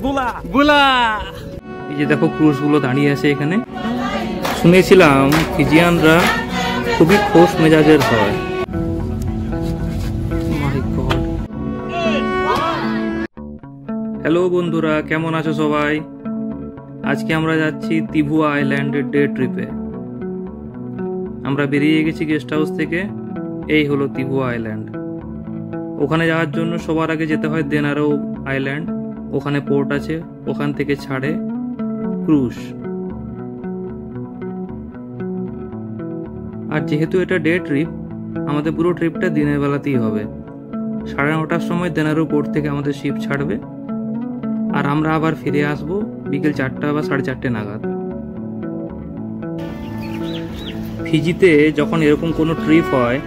বুলা বুলা। এই যে দেখো ক্রুজ গুলো দাঁড়িয়ে আছে এখানে। শুনেছিলাম ফিজিয়ানরা খুবই খোশ মেজাজের হয়। হ্যালো বন্ধুরা, কেমন আছো সবাই? আজকে আমরা যাচ্ছি তিভুয়া আইল্যান্ডের ডে ট্রিপে। আমরা বেরিয়ে গেছি গেস্ট হাউস থেকে। এই হলো তিভুয়া আইল্যান্ড। ওখানে যাওয়ার জন্য সবার আগে যেতে হয় দেনারো আইল্যান্ড। ওখানে পোর্ট আছে, ওখান থেকে ছাড়ে ক্রুজ। আর যেহেতু এটা ডে ট্রিপ, আমাদের পুরো ট্রিপটা দিনের বেলাতেই হবে। 9:30টার সময় দেনারো পোর্ট থেকে আমাদের শিপ ছাড়বে, আর আমরা আবার ফিরে আসবো বিকেল 4টা বা 4:30 নাগাদ। ফিজিতে যখন এরকম কোনো ট্রিপ হয়,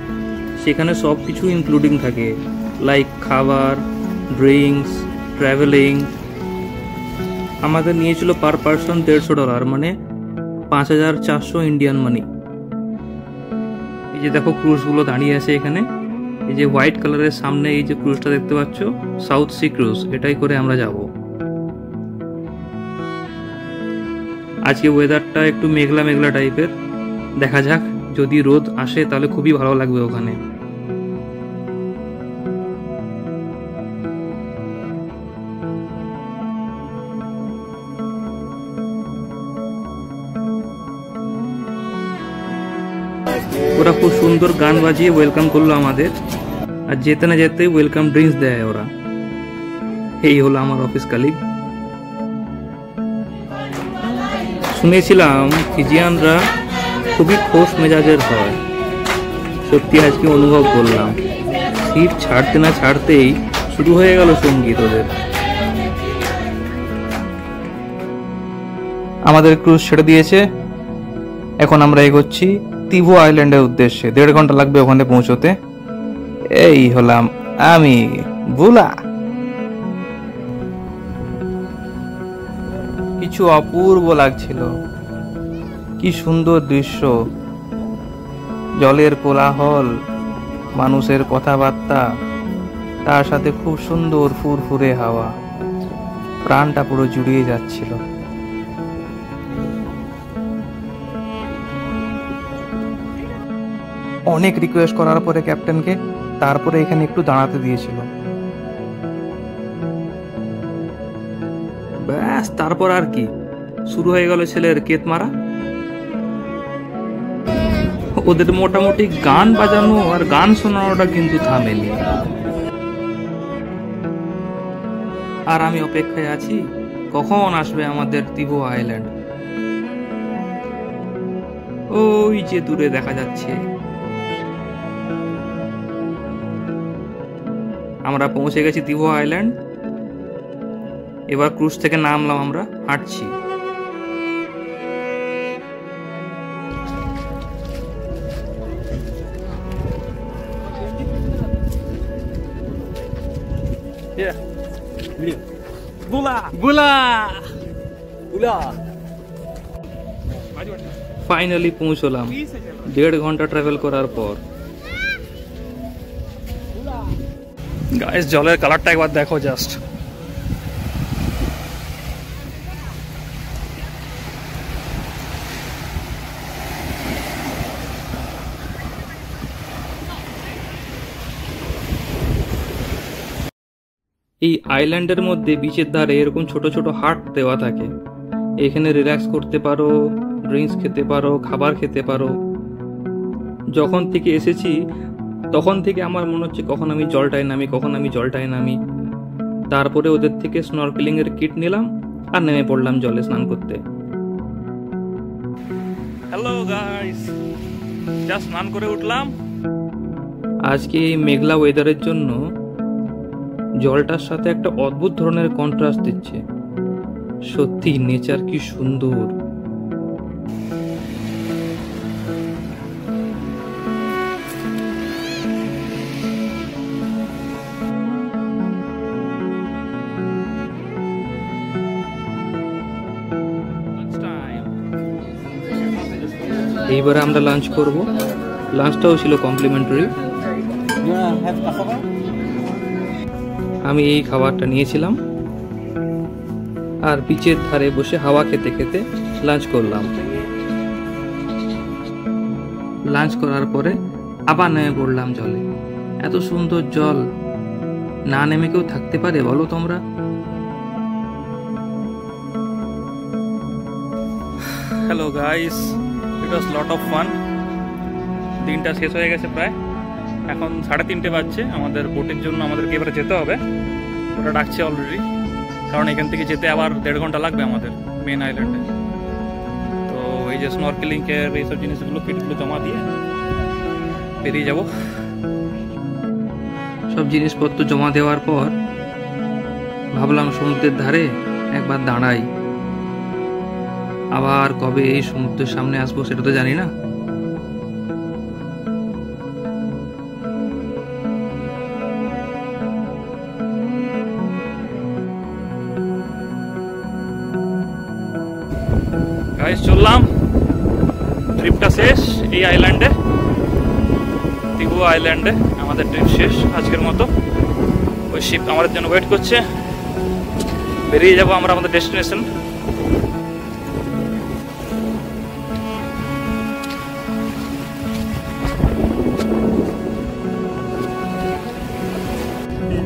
সেখানে সব কিছু ইনক্লুডিং থাকে, লাইক খাবার, ড্রিঙ্কস, ট্রাভেলিং। আমাদের নিয়েছিল পার পারসন $150, মানে 5,400 ইন্ডিয়ান মানি। এই যে দেখো ক্রুজগুলো দাঁড়িয়ে আছে এখানে। এই যে হোয়াইট কালারের সামনে এই যে ক্রুজটা দেখতে পাচ্ছ, সাউথ সি ক্রুজ, এটাই করে আমরা যাব। আজকে ওয়েদারটা একটু মেঘলা মেঘলা টাইপের। দেখা যাক, যদি রোদ আসে তাহলে খুবই ভালো লাগবে ওখানে। ওরা খুব সুন্দর গান বাজিয়ে ওয়েলকাম করলো আমাদের, আর যেতে না যেতে ওয়েলকাম ড্রিঙ্কস দেয় ওরা। এই হলো আমার অফিস কালিগ। শুনেছিলাম ফিজিয়ানরা খুবই খোশ মেজাজের হয়। সত্যি আজকে অনুভব করলাম। শিপ ছাড়তে না ছাড়তেই শুরু হয়ে গেল সঙ্গীত ওদের। আমাদের ক্রুজ ছেড়ে দিয়েছে। এখন আমরা এগোচ্ছি তিভুয়া আইল্যান্ডের উদ্দেশ্যে। 1.5 ঘন্টা লাগবে ওখানে পৌঁছতে। এই হলাম আমি, বুলা। কিছু অপূর্ব লাগছিল। কি সুন্দর দৃশ্য, জলের কোলাহল, মানুষের কথাবার্তা, তার সাথে খুব সুন্দর ফুরফুরে হাওয়া। প্রাণটা পুরো জুড়িয়ে যাচ্ছিল। অনেক রিকোয়েস্ট করার পরে ক্যাপ্টেনকে তারপরে এখানে একটু দাঁড়াতে দিয়েছিল। ব্যাস, তারপর আর কি, শুরু হয়ে গেল ছেলের কেত মারা। ওদের মোটামুটি গান বাজানো আর গান শোনানোটা কিন্তু থামেনি। আর আমি অপেক্ষায় আছি কখন আসবে আমাদের তিভুয়া আইল্যান্ড। ওই যে দূরে দেখা যাচ্ছে। আমরা পৌঁছে গেছি তিভুয়া আইল্যান্ড। এবার ক্রুজ থেকে নামলাম, আমরা হাঁটছি। ফাইনালি পৌঁছলাম 1.5 ঘন্টা ট্রাভেল করার পর। গাইস, জলের কালারটা একবার দেখো জাস্ট। এই আইল্যান্ডের মধ্যে বিচের ধারে এরকম ছোট ছোট হাট দেওয়া থাকে। এখানে রিল্যাক্স করতে পারো, ড্রিঙ্কস খেতে পারো, খাবার খেতে পারো। যখন থেকে এসেছি তখন থেকে আমার মনে হচ্ছে কখন আমি জলটায় নামি। তারপরে ওদের থেকে স্নরকেলিং এর কিট নিলাম আর নেমে পড়লাম জলে স্নান করতে। হ্যালো গাইস, জাস্ট স্নান করে উঠলাম। আজকে এই মেঘলা ওয়েদারের জন্য জলটার সাথে একটা অদ্ভুত ধরনের কন্ট্রাস্ট দিচ্ছে। সত্যি নেচার কি সুন্দর। এইবারে আমরা লাঞ্চ করব। লাঞ্চটাও ছিল কমপ্লিমেন্টারি। আমি এই খাবারটা নিয়েছিলাম। আর বিচের ধারে বসে হাওয়া খেতে খেতে লাঞ্চ করলাম। লাঞ্চ করার পরে আবার নেমে পড়লাম জলে। এত সুন্দর জল, না নেমে কেউ থাকতে পারে বলো তোমরা? Hello guys, it was lot of fun. দিনটা শেষ হয়ে গেছে প্রায়, এখন 3:30 বাজছে। আমাদের বোটের জন্য আমাদেরকে এবারে যেতে হবে, ওটা ডাকছে অলরেডি, কারণ এখান থেকে যেতে আবার 1.5 ঘন্টা লাগবে আমাদের মেন আইল্যান্ডে। তো এই যে স্নরকেলিংয়ের এইসব জিনিসগুলো কিটগুলো জমা দিয়ে বেরিয়ে যাব। সব জিনিসপত্র জমা দেওয়ার পর ভাবলাম সমুদ্রের ধারে একবার দাঁড়াই। আবার কবে এই সমুদ্রের সামনে আসবো সেটা তো জানি না। গাইস চললাম, ট্রিপটা শেষ এই আইল্যান্ডে, তিবু আইল্যান্ডে আমাদের ট্রিপ শেষ আজকের মতো। ওই শিপ আমাদের জন্য ওয়েট করছে, বেরিয়ে যাব আমরা আমাদের ডেস্টিনেশন।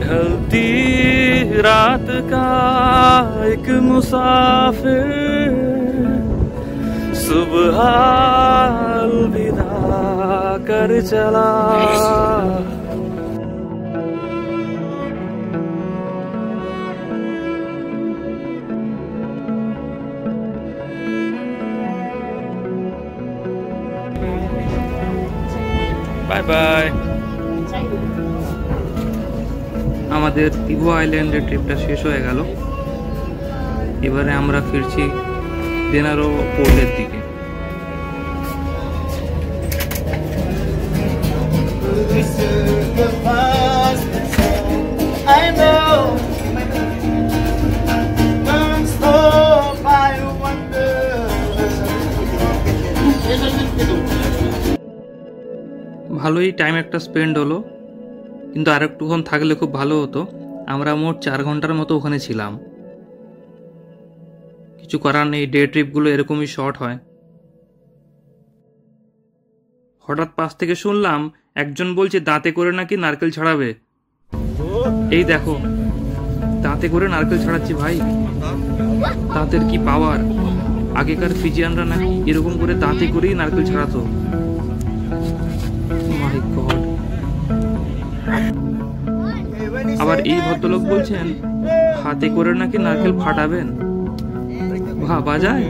ढलती रात का एक मुसाफिर सुबह अलविदा कर चला। Bye bye. আমাদের তিবু আইল্যান্ডের ট্রিপটা শেষ হয়ে গেল। এবারে আমরা ফিরছি দেনারো পোর্টের দিকে। ভালোই টাইম একটা স্পেন্ড হলো, কিন্তু আর একটুক্ষণ থাকলে খুব ভালো হতো। আমরা মোট 4 ঘন্টার মতো ওখানে ছিলাম। কিছু করার নেই, ডে ট্রিপগুলো এরকমই শর্ট হয়। হঠাৎ পাশ থেকে শুনলাম একজন বলছে দাঁতে করে নাকি নারকেল ছাড়াবে। এই দেখো, দাঁতে করে নারকেল ছাড়াচ্ছি ভাই। দাঁতের কি পাওয়ার! আগেকার ফিজিয়ানরা নাকি এরকম করে দাঁতে করেই নারকেল ছাড়াতো। মাই গড! আবার এই ভদ্রলোক বলছেন হাতে করে নাকি নারকেল ফাটাবেন। ভাবা যায়?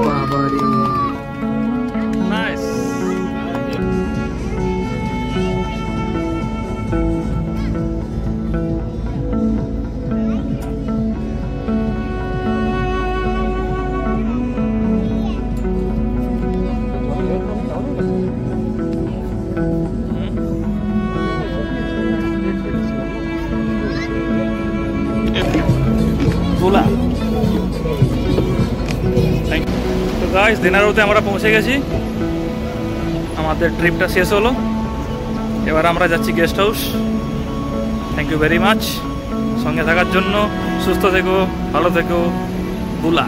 বাবা রে, নাইস। তো গাইস, দিনারোতে আমরা পৌঁছে গেছি। আমাদের ট্রিপটা শেষ হলো, এবার আমরা যাচ্ছি guest house. Thank you very much সঙ্গে থাকার জন্য। সুস্থ থেকো, ভালো থেকো, বুলা।